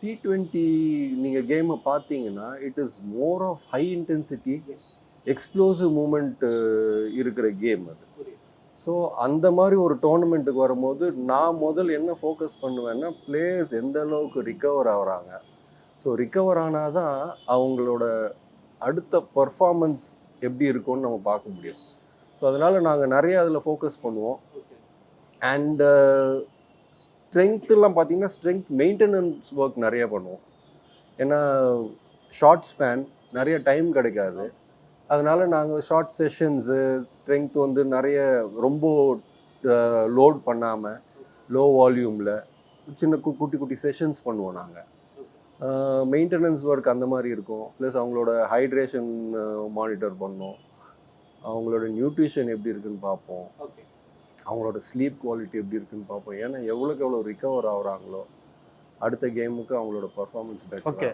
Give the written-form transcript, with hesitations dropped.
T20 நீங்கள் கேமை பார்த்தீங்கன்னா it is more of high intensity as explosive moment இருக்கிற கேம் அது. புரியுது. ஸோ அந்த மாதிரி ஒரு டோர்னமெண்ட்டுக்கு வரும்போது நான் முதல் என்ன ஃபோக்கஸ் பண்ணுவேன்னா பிளேயர்ஸ் எந்த அளவுக்கு ரிகவர் ஆகுறாங்க. ஸோ ரிகவர் ஆனால் தான் அவங்களோட அடுத்த பர்ஃபார்மன்ஸ் எப்படி இருக்கும்னு நம்ம பார்க்க முடியும். ஸோ அதனால் நாங்கள் நிறைய அதில் ஃபோக்கஸ் பண்ணுவோம். ஓகே. அண்ட் ஸ்ட்ரென்த்லாம் பார்த்தீங்கன்னா ஸ்ட்ரென்த் மெயின்டெனன்ஸ் ஒர்க் நிறைய பண்ணுவோம். ஏன்னா ஷார்ட் ஸ்பேன் நிறைய டைம் கிடைக்காது. அதனால் நாங்கள் ஷார்ட் செஷன்ஸு ஸ்ட்ரென்த் வந்து நிறைய ரொம்ப லோட் பண்ணாமல் லோ வால்யூமில் சின்ன குட்டி குட்டி செஷன்ஸ் பண்ணுவோம் நாங்கள். மெயின்டெனன்ஸ் ஒர்க் அந்த மாதிரி இருக்கும். ப்ளஸ் அவங்களோட ஹைட்ரேஷன் மானிட்டர் பண்ணோம். அவங்களோட நியூட்ரிஷன் எப்படி இருக்குன்னு பார்ப்போம். ஓகே. அவங்களோட ஸ்லீப் குவாலிட்டி எப்படி இருக்குன்னு பார்ப்போம். ஏன்னா எவ்வளோக்கு எவ்வளோ ரிகவர் ஆகுறாங்களோ அடுத்த கேமுக்கு அவங்களோட பர்ஃபார்மன்ஸ் பெட்டர். ஓகே.